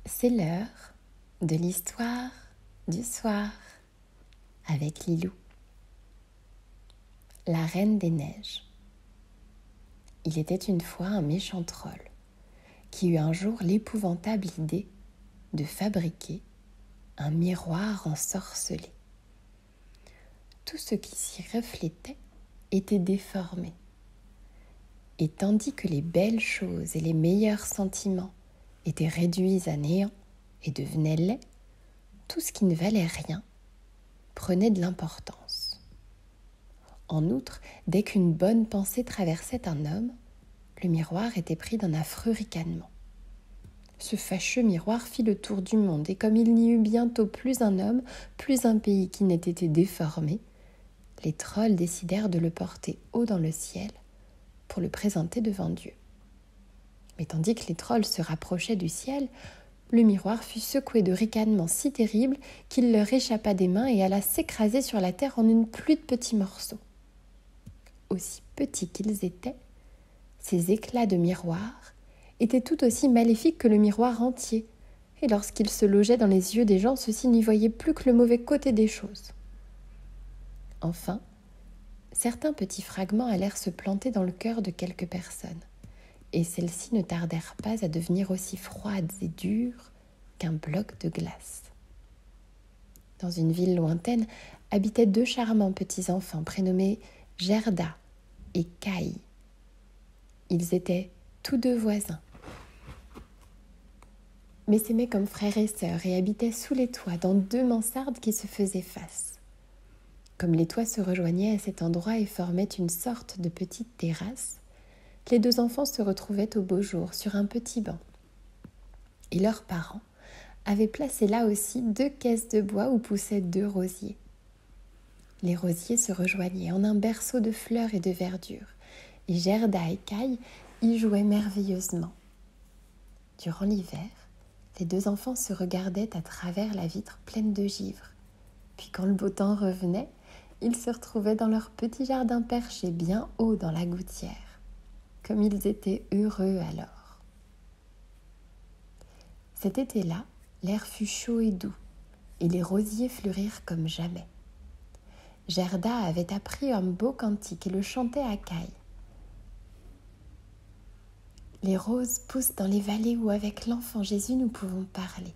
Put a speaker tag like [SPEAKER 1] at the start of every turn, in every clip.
[SPEAKER 1] C'est l'heure de l'histoire du soir avec Lilou, la reine des neiges. Il était une fois un méchant troll qui eut un jour l'épouvantable idée de fabriquer un miroir ensorcelé. Tout ce qui s'y reflétait était déformé. Et tandis que les belles choses et les meilleurs sentiments étaient réduits à néant et devenaient laids, tout ce qui ne valait rien prenait de l'importance. En outre, dès qu'une bonne pensée traversait un homme, le miroir était pris d'un affreux ricanement. Ce fâcheux miroir fit le tour du monde, et comme il n'y eut bientôt plus un homme, plus un pays qui n'ait été déformé, les trolls décidèrent de le porter haut dans le ciel pour le présenter devant Dieu. Mais tandis que les trolls se rapprochaient du ciel, le miroir fut secoué de ricanements si terribles qu'il leur échappa des mains et alla s'écraser sur la terre en une pluie de petits morceaux. Aussi petits qu'ils étaient, ces éclats de miroir étaient tout aussi maléfiques que le miroir entier, et lorsqu'ils se logeaient dans les yeux des gens, ceux-ci n'y voyaient plus que le mauvais côté des choses. Enfin, certains petits fragments allèrent se planter dans le cœur de quelques personnes, et celles-ci ne tardèrent pas à devenir aussi froides et dures qu'un bloc de glace. Dans une ville lointaine habitaient deux charmants petits enfants prénommés Gerda et Kai. Ils étaient tous deux voisins, mais s'aimaient comme frères et sœurs et habitaient sous les toits dans deux mansardes qui se faisaient face. Comme les toits se rejoignaient à cet endroit et formaient une sorte de petite terrasse, les deux enfants se retrouvaient au beau jour sur un petit banc. Et leurs parents avaient placé là aussi deux caisses de bois où poussaient deux rosiers. Les rosiers se rejoignaient en un berceau de fleurs et de verdure, et Gerda et Kai y jouaient merveilleusement. Durant l'hiver, les deux enfants se regardaient à travers la vitre pleine de givre. Puis quand le beau temps revenait, ils se retrouvaient dans leur petit jardin perché bien haut dans la gouttière. Comme ils étaient heureux alors. Cet été-là, l'air fut chaud et doux, et les rosiers fleurirent comme jamais. Gerda avait appris un beau cantique et le chantait à Kai. Les roses poussent dans les vallées où avec l'enfant Jésus nous pouvons parler.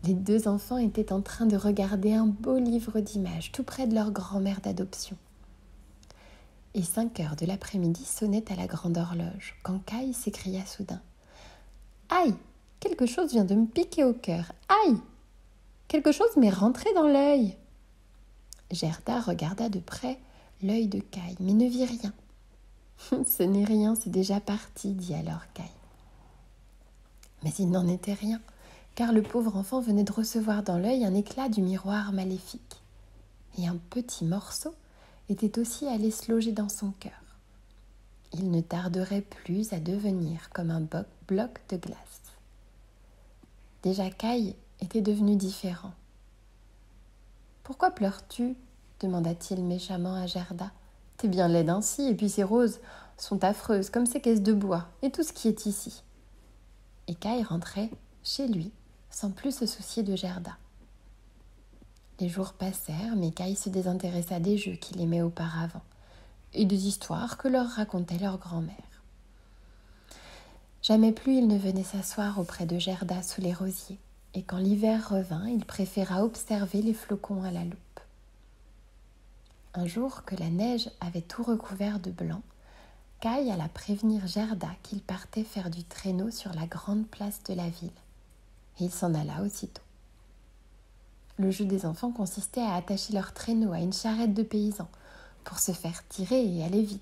[SPEAKER 1] Les deux enfants étaient en train de regarder un beau livre d'images tout près de leur grand-mère d'adoption. Et 5 heures de l'après-midi sonnaient à la grande horloge, quand Kai s'écria soudain. « Aïe! Quelque chose vient de me piquer au cœur. Aïe! Quelque chose m'est rentré dans l'œil. » Gerda regarda de près l'œil de Kai, mais ne vit rien. « Ce n'est rien, c'est déjà parti, » dit alors Kai. Mais il n'en était rien, car le pauvre enfant venait de recevoir dans l'œil un éclat du miroir maléfique. Et un petit morceau était aussi allé se loger dans son cœur. Il ne tarderait plus à devenir comme un bloc de glace. Déjà Kai était devenu différent. « Pourquoi pleures-tu » demanda-t-il méchamment à Gerda. « T'es bien laide ainsi, et puis ces roses sont affreuses comme ces caisses de bois, et tout ce qui est ici. » Et Kai rentrait chez lui, sans plus se soucier de Gerda. Les jours passèrent, mais Kai se désintéressa des jeux qu'il aimait auparavant, et des histoires que leur racontait leur grand-mère. Jamais plus il ne venait s'asseoir auprès de Gerda sous les rosiers, et quand l'hiver revint, il préféra observer les flocons à la loupe. Un jour que la neige avait tout recouvert de blanc, Kai alla prévenir Gerda qu'il partait faire du traîneau sur la grande place de la ville, et il s'en alla aussitôt. Le jeu des enfants consistait à attacher leur traîneau à une charrette de paysans pour se faire tirer et aller vite.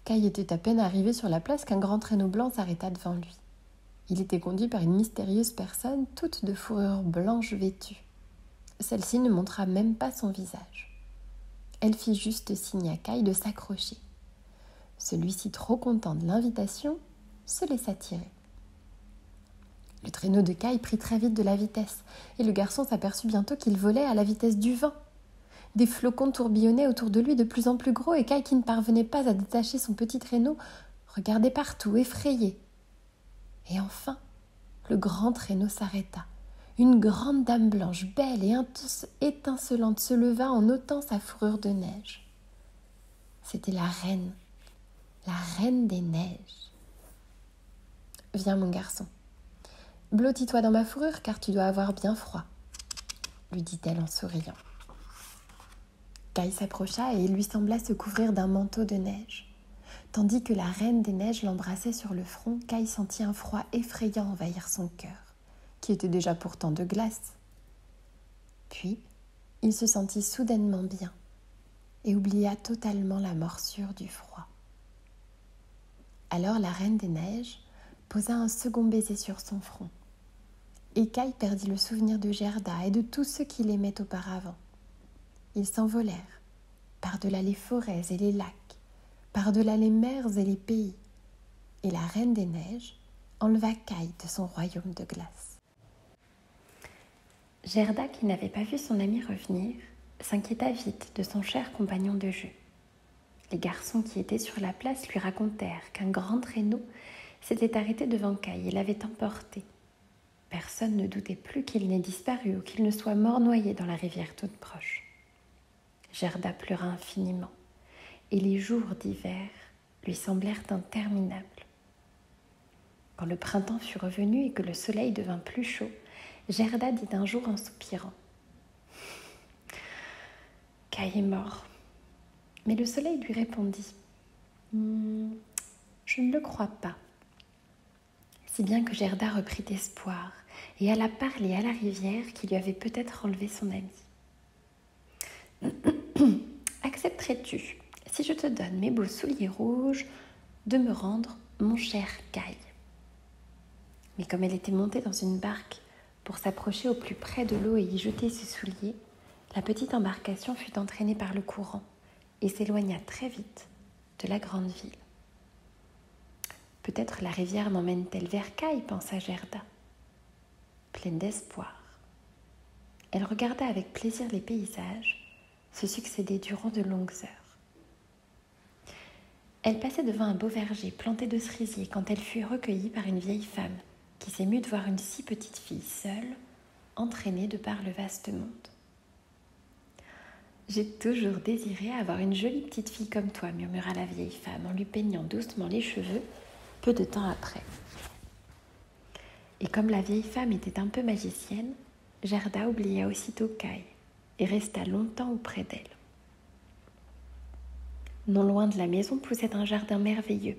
[SPEAKER 1] Kai était à peine arrivé sur la place qu'un grand traîneau blanc s'arrêta devant lui. Il était conduit par une mystérieuse personne, toute de fourrure blanche vêtue. Celle-ci ne montra même pas son visage. Elle fit juste signe à Kai de s'accrocher. Celui-ci, trop content de l'invitation, se laissa tirer. Le traîneau de Kai prit très vite de la vitesse, et le garçon s'aperçut bientôt qu'il volait à la vitesse du vent. Des flocons tourbillonnaient autour de lui de plus en plus gros, et Kai, qui ne parvenait pas à détacher son petit traîneau, regardait partout, effrayé. Et enfin, le grand traîneau s'arrêta. Une grande dame blanche, belle et étincelante, se leva en ôtant sa fourrure de neige. C'était la reine des neiges. « Viens, mon garçon, blottis-toi dans ma fourrure, car tu dois avoir bien froid, » lui dit-elle en souriant. Kai s'approcha et il lui sembla se couvrir d'un manteau de neige. Tandis que la reine des neiges l'embrassait sur le front, Kai sentit un froid effrayant envahir son cœur, qui était déjà pourtant de glace. Puis, il se sentit soudainement bien et oublia totalement la morsure du froid. Alors la reine des neiges posa un second baiser sur son front, et Kai perdit le souvenir de Gerda et de tous ceux qui l'aimaient auparavant. Ils s'envolèrent, par-delà les forêts et les lacs, par-delà les mers et les pays, et la reine des neiges enleva Kai de son royaume de glace. Gerda, qui n'avait pas vu son ami revenir, s'inquiéta vite de son cher compagnon de jeu. Les garçons qui étaient sur la place lui racontèrent qu'un grand traîneau s'était arrêté devant Kai et l'avait emporté. Personne ne doutait plus qu'il n'ait disparu ou qu'il ne soit mort noyé dans la rivière toute proche. Gerda pleura infiniment, et les jours d'hiver lui semblèrent interminables. Quand le printemps fut revenu et que le soleil devint plus chaud, Gerda dit un jour en soupirant : « Kai est mort. » Mais le soleil lui répondit : « Je ne le crois pas. » Si bien que Gerda reprit espoir et alla parler à la rivière qui lui avait peut-être enlevé son ami. « Accepterais-tu, si je te donne mes beaux souliers rouges, de me rendre mon cher Kai ?» Mais comme elle était montée dans une barque pour s'approcher au plus près de l'eau et y jeter ses souliers, la petite embarcation fut entraînée par le courant et s'éloigna très vite de la grande ville. Peut-être la rivière m'emmène-t-elle vers Kai, pensa Gerda. Pleine d'espoir, elle regarda avec plaisir les paysages se succéder durant de longues heures. Elle passait devant un beau verger planté de cerisiers quand elle fut recueillie par une vieille femme qui s'émut de voir une si petite fille seule, entraînée de par le vaste monde. « J'ai toujours désiré avoir une jolie petite fille comme toi, » murmura la vieille femme en lui peignant doucement les cheveux peu de temps après. Et comme la vieille femme était un peu magicienne, Gerda oublia aussitôt Kai et resta longtemps auprès d'elle. Non loin de la maison poussait un jardin merveilleux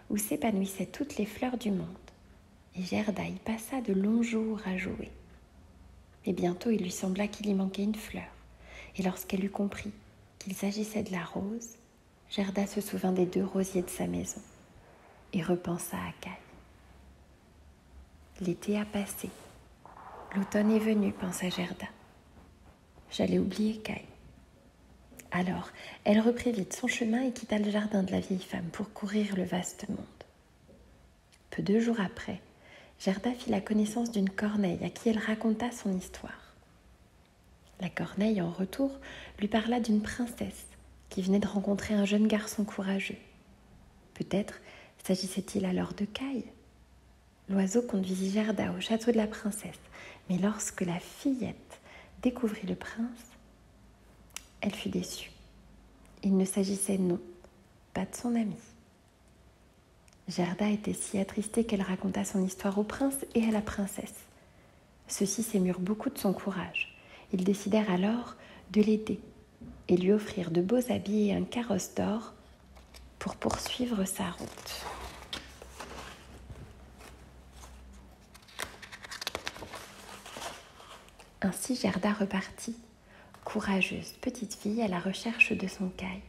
[SPEAKER 1] où s'épanouissaient toutes les fleurs du monde, et Gerda y passa de longs jours à jouer. Et bientôt il lui sembla qu'il y manquait une fleur, et lorsqu'elle eut compris qu'il s'agissait de la rose, Gerda se souvint des 2 rosiers de sa maison et repensa à Kai. L'été a passé, l'automne est venu, pensa Gerda. J'allais oublier Kai. Alors, elle reprit vite son chemin et quitta le jardin de la vieille femme pour courir le vaste monde. Peu de jours après, Gerda fit la connaissance d'une corneille à qui elle raconta son histoire. La corneille, en retour, lui parla d'une princesse qui venait de rencontrer un jeune garçon courageux. Peut-être s'agissait-il alors de Kai. L'oiseau conduisit Gerda au château de la princesse, mais lorsque la fillette découvrit le prince, elle fut déçue. Il ne s'agissait, non, pas de son ami. Gerda était si attristée qu'elle raconta son histoire au prince et à la princesse. Ceux-ci s'émurent beaucoup de son courage. Ils décidèrent alors de l'aider et lui offrirent de beaux habits et un carrosse d'or pour poursuivre sa route. Ainsi Gerda repartit, courageuse petite fille à la recherche de son Kai.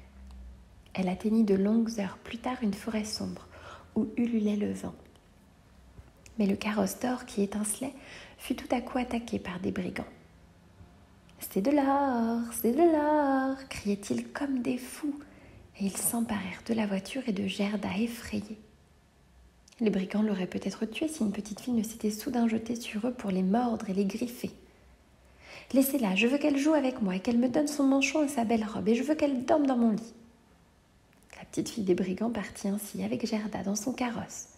[SPEAKER 1] Elle atteignit de longues heures plus tard une forêt sombre où ululait le vent. Mais le carrosse d'or qui étincelait fut tout à coup attaqué par des brigands. « C'est de l'or !» criaient-ils comme des fous, et ils s'emparèrent de la voiture et de Gerda effrayée. Les brigands l'auraient peut-être tuée si une petite fille ne s'était soudain jetée sur eux pour les mordre et les griffer. « Laissez-la, je veux qu'elle joue avec moi et qu'elle me donne son manchon et sa belle robe, et je veux qu'elle dorme dans mon lit. » La petite fille des brigands partit ainsi avec Gerda dans son carrosse,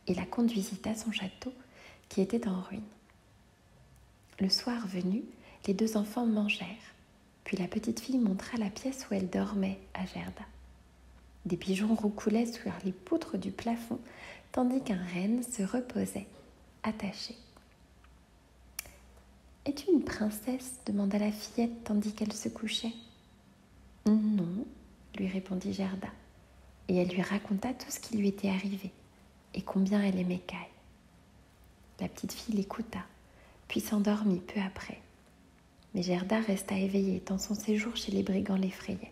[SPEAKER 1] et la conduisit à son château qui était en ruine. Le soir venu, les deux enfants mangèrent, puis la petite fille montra la pièce où elle dormait à Gerda. Des pigeons roucoulaient sur les poutres du plafond, tandis qu'un renne se reposait, attaché. « Es-tu une princesse ?» demanda la fillette tandis qu'elle se couchait. « Non, » lui répondit Gerda, et elle lui raconta tout ce qui lui était arrivé et combien elle aimait Kai. La petite fille l'écouta, puis s'endormit peu après. Mais Gerda resta éveillée tant son séjour chez les brigands l'effrayait.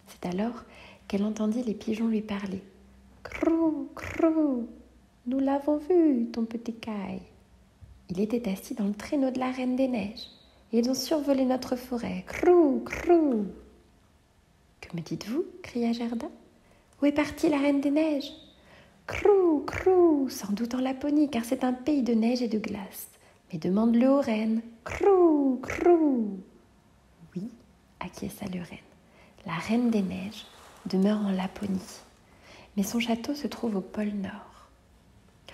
[SPEAKER 1] C'est alors qu'elle entendit les pigeons lui parler. « Crou, crou, nous l'avons vu, ton petit Kai. Il était assis dans le traîneau de la Reine des Neiges et ils ont survolé notre forêt. Crou, crou. » « Que me dites-vous » cria Gerda. « Où est partie la Reine des Neiges ?»« Crou, crou, sans doute en Laponie, car c'est un pays de neige et de glace. Mais demande-le aux reines. Crou, crou. » « Oui, acquiesça le renne. La Reine des Neiges demeure en Laponie, mais son château se trouve au pôle Nord. « Oh,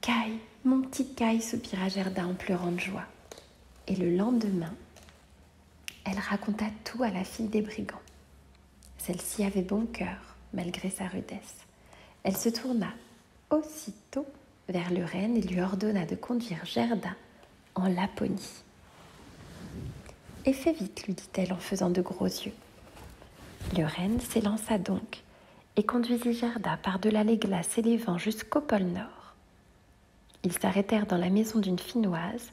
[SPEAKER 1] Kai, mon petit Kai » soupira Gerda en pleurant de joie. Et le lendemain, elle raconta tout à la fille des brigands. Celle-ci avait bon cœur, malgré sa rudesse. Elle se tourna aussitôt vers le renne et lui ordonna de conduire Gerda en Laponie. « Et fais vite, lui dit-elle en faisant de gros yeux. Le renne s'élança donc et conduisit Gerda par-delà les glaces et les vents jusqu'au pôle Nord. Ils s'arrêtèrent dans la maison d'une Finnoise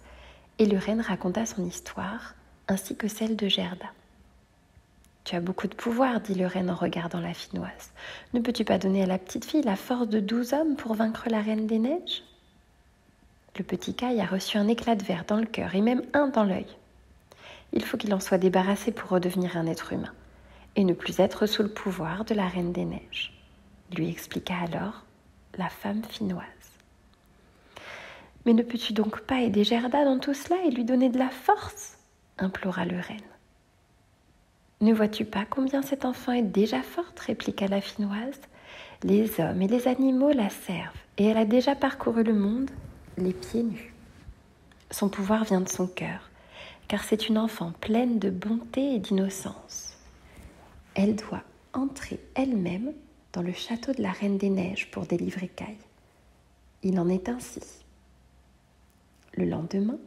[SPEAKER 1] et le renne raconta son histoire ainsi que celle de Gerda. « Tu as beaucoup de pouvoir, dit le renne en regardant la Finnoise. Ne peux-tu pas donner à la petite fille la force de 12 hommes pour vaincre la Reine des Neiges ?» Le petit Kai a reçu un éclat de verre dans le cœur et même un dans l'œil. Il faut qu'il en soit débarrassé pour redevenir un être humain et ne plus être sous le pouvoir de la Reine des Neiges, lui expliqua alors la femme finnoise. « Mais ne peux-tu donc pas aider Gerda dans tout cela et lui donner de la force ?» implora le renne. « Ne vois-tu pas combien cet enfant est déjà forte ?» répliqua la Finnoise. « Les hommes et les animaux la servent et elle a déjà parcouru le monde les pieds nus. Son pouvoir vient de son cœur, car c'est une enfant pleine de bonté et d'innocence. Elle doit entrer elle-même dans le château de la Reine des Neiges pour délivrer Kai. Il en est ainsi. » Le lendemain,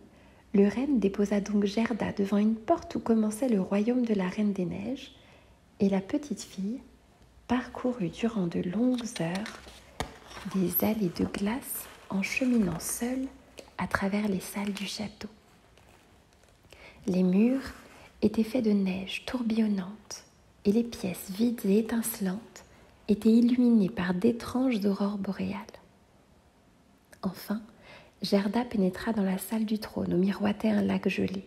[SPEAKER 1] le renne déposa donc Gerda devant une porte où commençait le royaume de la Reine des Neiges, et la petite fille parcourut durant de longues heures des allées de glace en cheminant seule à travers les salles du château. Les murs étaient faits de neige tourbillonnante et les pièces vides et étincelantes étaient illuminées par d'étranges aurores boréales. Enfin, Gerda pénétra dans la salle du trône où miroitait un lac gelé.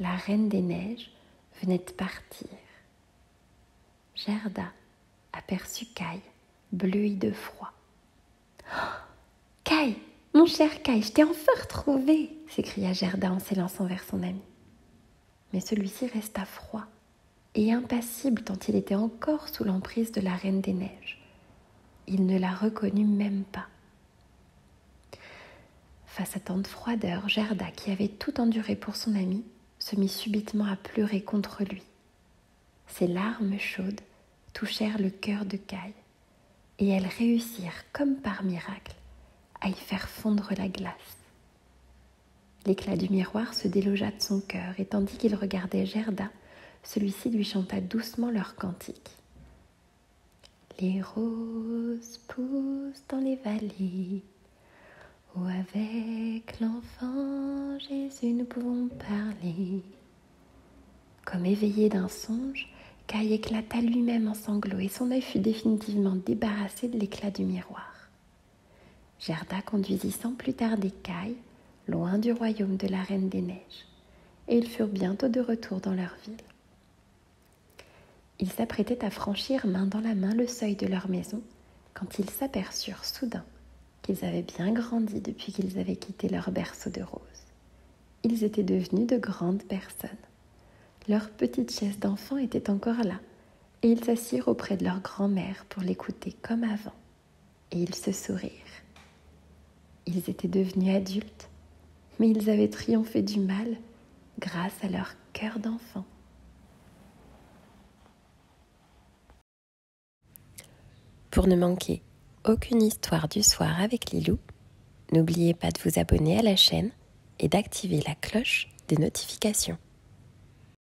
[SPEAKER 1] La Reine des Neiges venait de partir. Gerda aperçut Kai, bleui de froid. Oh, « Kai, mon cher Kai, je t'ai enfin retrouvé !» s'écria Gerda en s'élançant vers son ami. Mais celui-ci resta froid et impassible tant il était encore sous l'emprise de la Reine des Neiges. Il ne la reconnut même pas. Face à tant de froideur, Gerda, qui avait tout enduré pour son ami, se mit subitement à pleurer contre lui. Ses larmes chaudes touchèrent le cœur de Kai, et elles réussirent, comme par miracle, à y faire fondre la glace. L'éclat du miroir se délogea de son cœur, et tandis qu'il regardait Gerda, celui-ci lui chanta doucement leur cantique. « Les roses poussent dans les vallées, où avec l'enfant Jésus nous pouvons parler. » Comme éveillé d'un songe, Kai éclata lui-même en sanglots et son œil fut définitivement débarrassé de l'éclat du miroir. Gerda conduisit sans plus tarder Kai, loin du royaume de la Reine des Neiges, et ils furent bientôt de retour dans leur ville. Ils s'apprêtaient à franchir main dans la main le seuil de leur maison, quand ils s'aperçurent soudain qu'ils avaient bien grandi depuis qu'ils avaient quitté leur berceau de roses. Ils étaient devenus de grandes personnes. Leur petite chaise d'enfant était encore là, et ils s'assirent auprès de leur grand-mère pour l'écouter comme avant. et ils se sourirent. Ils étaient devenus adultes, mais ils avaient triomphé du mal grâce à leur cœur d'enfant. Pour ne manquer aucune histoire du soir avec Lilou, n'oubliez pas de vous abonner à la chaîne et d'activer la cloche des notifications.